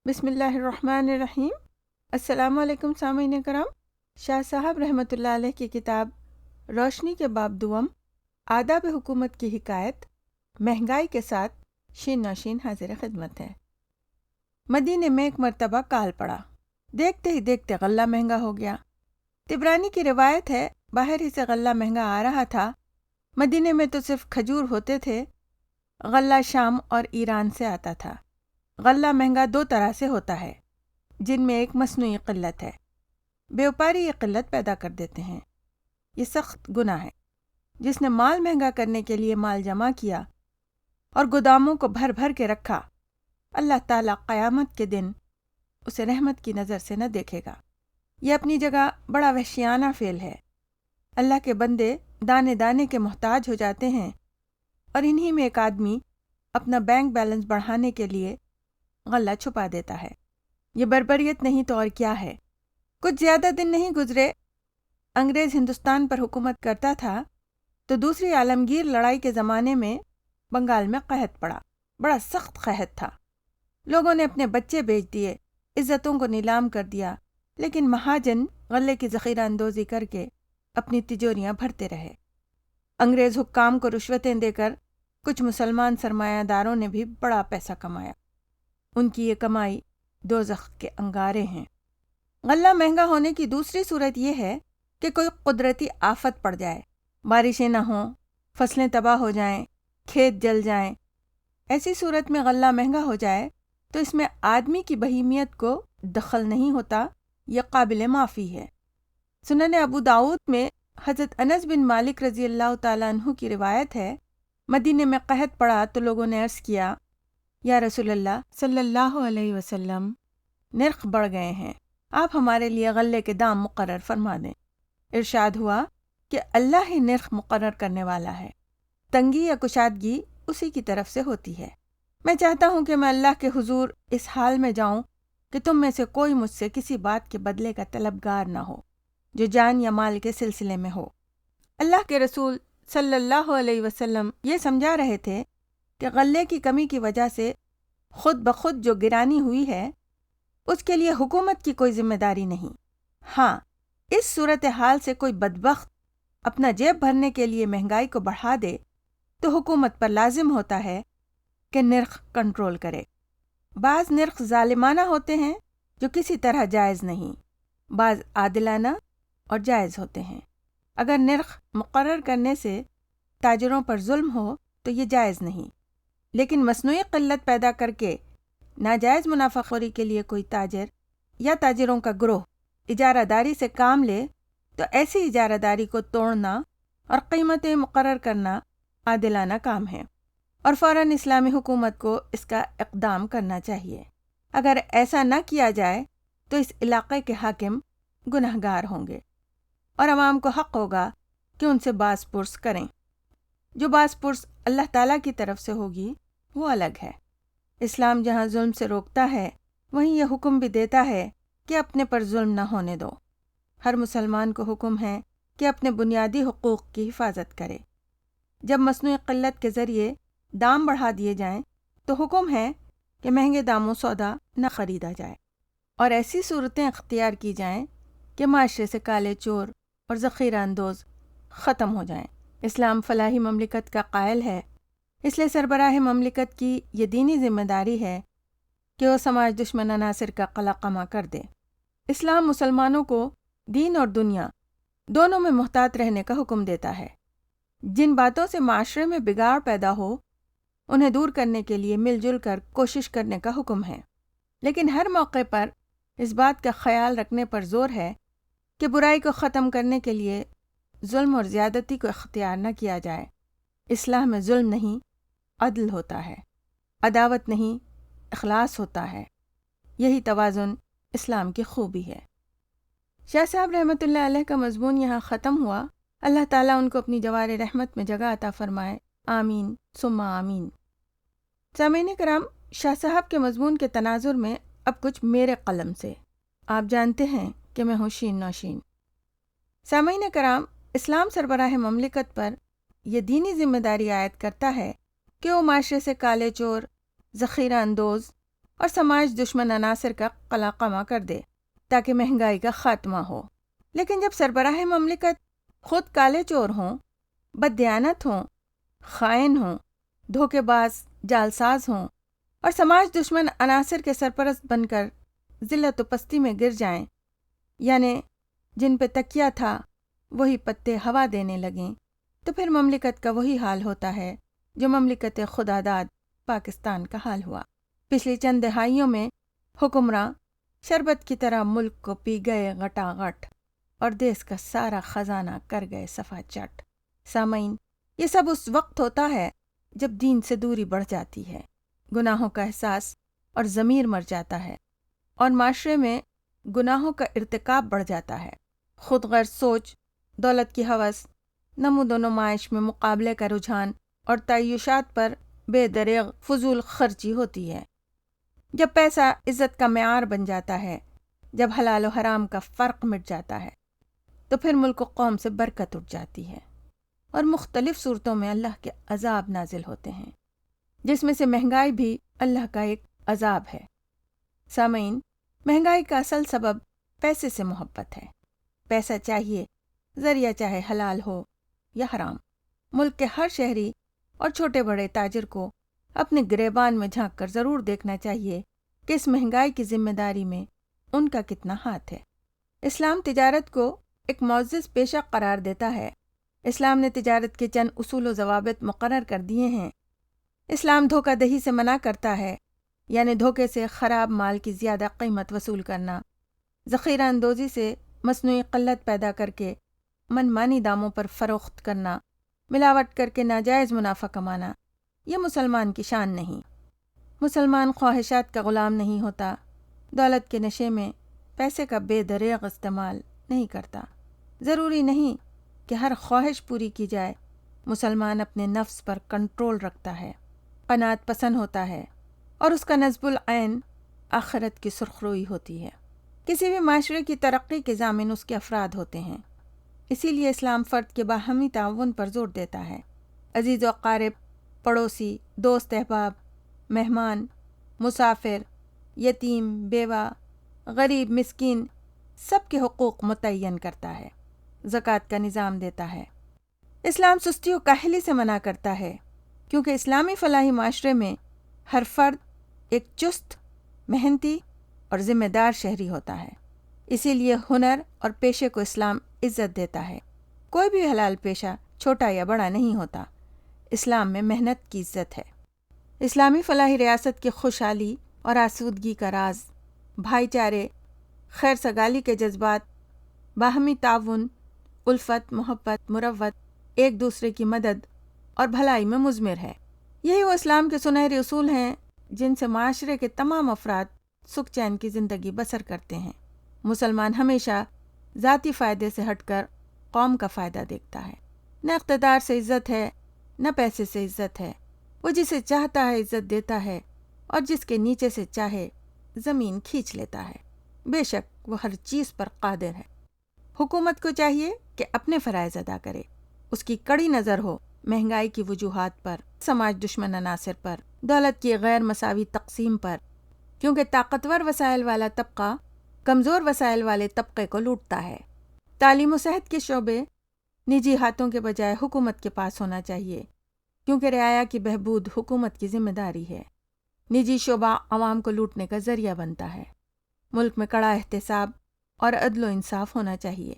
بسم اللہ الرحمن الرحیم۔ السلام علیکم سامعین کرام۔ شاہ صاحب رحمۃ اللہ علیہ کی کتاب روشنی کے باب دوم، آداب حکومت کی حکایت، مہنگائی کے ساتھ شین نوشین حاضر خدمت ہے۔ مدینے میں ایک مرتبہ کال پڑا، دیکھتے ہی دیکھتے غلہ مہنگا ہو گیا۔ طبرانی کی روایت ہے باہر ہی سے غلہ مہنگا آ رہا تھا۔ مدینے میں تو صرف کھجور ہوتے تھے، غلہ شام اور ایران سے آتا تھا۔ غلہ مہنگا دو طرح سے ہوتا ہے، جن میں ایک مصنوعی قلت ہے۔ بیوپاری یہ قلت پیدا کر دیتے ہیں۔ یہ سخت گناہ ہے۔ جس نے مال مہنگا کرنے کے لیے مال جمع کیا اور گوداموں کو بھر بھر کے رکھا، اللہ تعالیٰ قیامت کے دن اسے رحمت کی نظر سے نہ دیکھے گا۔ یہ اپنی جگہ بڑا وحشیانہ فعل ہے۔ اللہ کے بندے دانے دانے کے محتاج ہو جاتے ہیں، اور انہی میں ایک آدمی اپنا بینک بیلنس بڑھانے کے لیے غلہ چھپا دیتا ہے۔ یہ بربریت نہیں تو اور کیا ہے؟ کچھ زیادہ دن نہیں گزرے، انگریز ہندوستان پر حکومت کرتا تھا، تو دوسری عالمگیر لڑائی کے زمانے میں بنگال میں قحط پڑا۔ بڑا سخت قحط تھا۔ لوگوں نے اپنے بچے بیچ دیے، عزتوں کو نیلام کر دیا، لیکن مہاجن غلے کی ذخیرہ اندوزی کر کے اپنی تجوریاں بھرتے رہے۔ انگریز حکام کو رشوتیں دے کر کچھ مسلمان سرمایہ داروں نے بھی بڑا پیسہ کمایا۔ ان کی یہ کمائی دوزخ کے انگارے ہیں۔ غلہ مہنگا ہونے کی دوسری صورت یہ ہے کہ کوئی قدرتی آفت پڑ جائے، بارشیں نہ ہوں، فصلیں تباہ ہو جائیں، کھیت جل جائیں۔ ایسی صورت میں غلہ مہنگا ہو جائے تو اس میں آدمی کی بہیمیت کو دخل نہیں ہوتا، یہ قابل معافی ہے۔ سنن ابو داؤد میں حضرت انس بن مالک رضی اللہ تعالیٰ عنہ کی روایت ہے، مدینے میں قحط پڑا تو لوگوں نے عرض کیا، یا رسول اللہ صلی اللہ علیہ وسلم، نرخ بڑھ گئے ہیں، آپ ہمارے لیے غلے کے دام مقرر فرما دیں۔ ارشاد ہوا کہ اللہ ہی نرخ مقرر کرنے والا ہے، تنگی یا کشادگی اسی کی طرف سے ہوتی ہے۔ میں چاہتا ہوں کہ میں اللہ کے حضور اس حال میں جاؤں کہ تم میں سے کوئی مجھ سے کسی بات کے بدلے کا طلبگار نہ ہو جو جان یا مال کے سلسلے میں ہو۔ اللہ کے رسول صلی اللہ علیہ وسلم یہ سمجھا رہے تھے کہ غلے کی کمی کی وجہ سے خود بخود جو گرانی ہوئی ہے، اس کے لیے حکومت کی کوئی ذمہ داری نہیں۔ ہاں، اس صورتحال سے کوئی بدبخت اپنا جیب بھرنے کے لیے مہنگائی کو بڑھا دے تو حکومت پر لازم ہوتا ہے کہ نرخ کنٹرول کرے۔ بعض نرخ ظالمانہ ہوتے ہیں جو کسی طرح جائز نہیں، بعض عادلانہ اور جائز ہوتے ہیں۔ اگر نرخ مقرر کرنے سے تاجروں پر ظلم ہو تو یہ جائز نہیں، لیکن مصنوعی قلت پیدا کر کے ناجائز منافع خوری کے لیے کوئی تاجر یا تاجروں کا گروہ اجارہ داری سے کام لے تو ایسی اجارہ داری کو توڑنا اور قیمتیں مقرر کرنا عادلانہ کام ہے، اور فوراً اسلامی حکومت کو اس کا اقدام کرنا چاہیے۔ اگر ایسا نہ کیا جائے تو اس علاقے کے حاکم گنہگار ہوں گے، اور عوام کو حق ہوگا کہ ان سے باز پرس کریں۔ جو باز پرس اللہ تعالیٰ کی طرف سے ہوگی وہ الگ ہے۔ اسلام جہاں ظلم سے روکتا ہے، وہیں یہ حکم بھی دیتا ہے کہ اپنے پر ظلم نہ ہونے دو۔ ہر مسلمان کو حکم ہے کہ اپنے بنیادی حقوق کی حفاظت کرے۔ جب مصنوعی قلت کے ذریعے دام بڑھا دیے جائیں تو حکم ہے کہ مہنگے داموں سودا نہ خریدا جائے، اور ایسی صورتیں اختیار کی جائیں کہ معاشرے سے کالے چور اور ذخیرہ اندوز ختم ہو جائیں۔ اسلام فلاحی مملکت کا قائل ہے، اس لیے سربراہ مملکت کی یہ دینی ذمہ داری ہے کہ وہ سماج دشمن عناصر کا قلع قمع کر دے۔ اسلام مسلمانوں کو دین اور دنیا دونوں میں محتاط رہنے کا حکم دیتا ہے۔ جن باتوں سے معاشرے میں بگاڑ پیدا ہو انہیں دور کرنے کے لیے مل جل کر کوشش کرنے کا حکم ہے، لیکن ہر موقع پر اس بات کا خیال رکھنے پر زور ہے کہ برائی کو ختم کرنے کے لیے ظلم اور زیادتی کو اختیار نہ کیا جائے۔ اصلاح میں ظلم نہیں، عدل ہوتا ہے، عداوت نہیں، اخلاص ہوتا ہے۔ یہی توازن اسلام کی خوبی ہے۔ شاہ صاحب رحمۃ اللہ علیہ کا مضمون یہاں ختم ہوا۔ اللہ تعالیٰ ان کو اپنی جوار رحمت میں جگہ عطا فرمائے، آمین ثم آمین۔ سامعین کرام، شاہ صاحب کے مضمون کے تناظر میں اب کچھ میرے قلم سے۔ آپ جانتے ہیں کہ میں ہوں شین نوشین۔ سامعین کرام، اسلام سربراہ مملکت پر یہ دینی ذمہ داری عائد کرتا ہے کہ وہ معاشرے سے کالے چور، ذخیرہ اندوز اور سماج دشمن عناصر کا قلاقمہ کر دے تاکہ مہنگائی کا خاتمہ ہو۔ لیکن جب سربراہ مملکت خود کالے چور ہوں، بددیانت ہوں، خائن ہوں، دھوکے باز جالساز ہوں اور سماج دشمن عناصر کے سرپرست بن کر ذلت و پستی میں گر جائیں، یعنی جن پہ تکیہ تھا وہی پتے ہوا دینے لگیں، تو پھر مملکت کا وہی حال ہوتا ہے جو مملکت خداداد پاکستان کا حال ہوا۔ پچھلی چند دہائیوں میں حکمراں شربت کی طرح ملک کو پی گئے غٹا غٹ اور دیس کا سارا خزانہ کر گئے صفا چٹ۔ سامعین، یہ سب اس وقت ہوتا ہے جب دین سے دوری بڑھ جاتی ہے، گناہوں کا احساس اور ضمیر مر جاتا ہے، اور معاشرے میں گناہوں کا ارتکاب بڑھ جاتا ہے۔ خود غرض سوچ، دولت کی ہوس، نمود و نمائش میں مقابلے کا رجحان اور تعیشات پر بے دریغ فضول خرچی ہوتی ہے۔ جب پیسہ عزت کا معیار بن جاتا ہے، جب حلال و حرام کا فرق مٹ جاتا ہے، تو پھر ملک و قوم سے برکت اٹھ جاتی ہے اور مختلف صورتوں میں اللہ کے عذاب نازل ہوتے ہیں، جس میں سے مہنگائی بھی اللہ کا ایک عذاب ہے۔ سامعین، مہنگائی کا اصل سبب پیسے سے محبت ہے۔ پیسہ چاہیے، ذریعہ چاہے حلال ہو یا حرام۔ ملک کے ہر شہری اور چھوٹے بڑے تاجر کو اپنے گریبان میں جھانک کر ضرور دیکھنا چاہیے کہ اس مہنگائی کی ذمہ داری میں ان کا کتنا ہاتھ ہے۔ اسلام تجارت کو ایک معزز پیشہ قرار دیتا ہے۔ اسلام نے تجارت کے چند اصول و ضوابط مقرر کر دیے ہیں۔ اسلام دھوکہ دہی سے منع کرتا ہے، یعنی دھوکے سے خراب مال کی زیادہ قیمت وصول کرنا، ذخیرہ اندوزی سے مصنوعی قلت پیدا کر کے منمانی داموں پر فروخت کرنا، ملاوٹ کر کے ناجائز منافع کمانا، یہ مسلمان کی شان نہیں۔ مسلمان خواہشات کا غلام نہیں ہوتا، دولت کے نشے میں پیسے کا بے دریغ استعمال نہیں کرتا۔ ضروری نہیں کہ ہر خواہش پوری کی جائے۔ مسلمان اپنے نفس پر کنٹرول رکھتا ہے، قناعت پسند ہوتا ہے، اور اس کا نصب العین آخرت کی سرخروئی ہوتی ہے۔ کسی بھی معاشرے کی ترقی کے ضامن اس کے افراد ہوتے ہیں، اسی لیے اسلام فرد کے باہمی تعاون پر زور دیتا ہے۔ عزیز و اقارب، پڑوسی، دوست احباب، مہمان، مسافر، یتیم، بیوہ، غریب، مسکین، سب کے حقوق متعین کرتا ہے، زکوٰۃ کا نظام دیتا ہے۔ اسلام سستی و کاہلی سے منع کرتا ہے، کیونکہ اسلامی فلاحی معاشرے میں ہر فرد ایک چست، محنتی اور ذمہ دار شہری ہوتا ہے۔ اسی لیے ہنر اور پیشے کو اسلام عزت دیتا ہے۔ کوئی بھی حلال پیشہ چھوٹا یا بڑا نہیں ہوتا۔ اسلام میں محنت کی عزت ہے۔ اسلامی فلاحی ریاست کی خوشحالی اور آسودگی کا راز بھائی چارے، خیر سگالی کے جذبات، باہمی تعاون، الفت، محبت، مروت، ایک دوسرے کی مدد اور بھلائی میں مضمر ہے۔ یہی وہ اسلام کے سنہرے اصول ہیں جن سے معاشرے کے تمام افراد سکھ چین کی زندگی بسر کرتے ہیں۔ مسلمان ہمیشہ ذاتی فائدے سے ہٹ کر قوم کا فائدہ دیکھتا ہے۔ نہ اقتدار سے عزت ہے، نہ پیسے سے عزت ہے۔ وہ جسے چاہتا ہے عزت دیتا ہے، اور جس کے نیچے سے چاہے زمین کھینچ لیتا ہے۔ بے شک وہ ہر چیز پر قادر ہے۔ حکومت کو چاہیے کہ اپنے فرائض ادا کرے، اس کی کڑی نظر ہو مہنگائی کی وجوہات پر، سماج دشمن عناصر پر، دولت کی غیر مساوی تقسیم پر، کیونکہ طاقتور وسائل والا طبقہ کمزور وسائل والے طبقے کو لوٹتا ہے۔ تعلیم و صحت کے شعبے نجی ہاتھوں کے بجائے حکومت کے پاس ہونا چاہیے، کیونکہ رعایا کی بہبود حکومت کی ذمہ داری ہے۔ نجی شعبہ عوام کو لوٹنے کا ذریعہ بنتا ہے۔ ملک میں کڑا احتساب اور عدل و انصاف ہونا چاہیے۔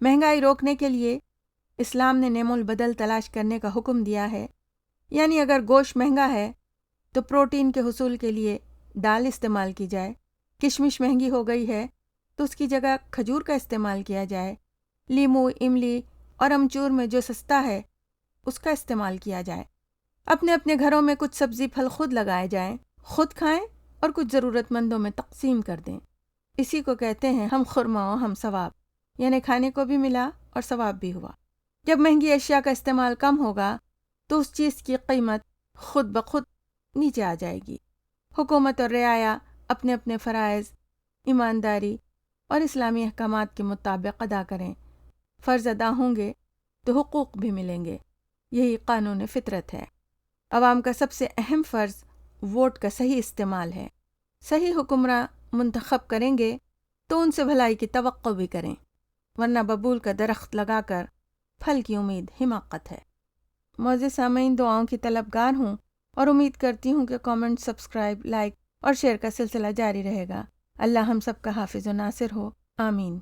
مہنگائی روکنے کے لیے اسلام نے نعم البدل تلاش کرنے کا حکم دیا ہے، یعنی اگر گوشت مہنگا ہے تو پروٹین کے حصول کے لیے دال استعمال کی جائے، کشمش مہنگی ہو گئی ہے تو اس کی جگہ کھجور کا استعمال کیا جائے، لیمو، املی اور امچور میں جو سستا ہے اس کا استعمال کیا جائے۔ اپنے اپنے گھروں میں کچھ سبزی پھل خود لگائے جائیں، خود کھائیں اور کچھ ضرورت مندوں میں تقسیم کر دیں۔ اسی کو کہتے ہیں ہم خرما و ہم ثواب، یعنی کھانے کو بھی ملا اور ثواب بھی ہوا۔ جب مہنگی اشیاء کا استعمال کم ہوگا تو اس چیز کی قیمت خود بخود نیچے آ جائے گی۔ حکومت اور رعایا اپنے اپنے فرائض ایمانداری اور اسلامی احکامات کے مطابق ادا کریں۔ فرض ادا ہوں گے تو حقوق بھی ملیں گے، یہی قانون فطرت ہے۔ عوام کا سب سے اہم فرض ووٹ کا صحیح استعمال ہے۔ صحیح حکمراں منتخب کریں گے تو ان سے بھلائی کی توقع بھی کریں، ورنہ ببول کا درخت لگا کر پھل کی امید حماقت ہے۔ معزز سامعین، دعاؤں کی طلبگار ہوں اور امید کرتی ہوں کہ کامنٹ، سبسکرائب، لائک اور شیئر کا سلسلہ جاری رہے گا۔ اللہ ہم سب کا حافظ و ناصر ہو، آمین۔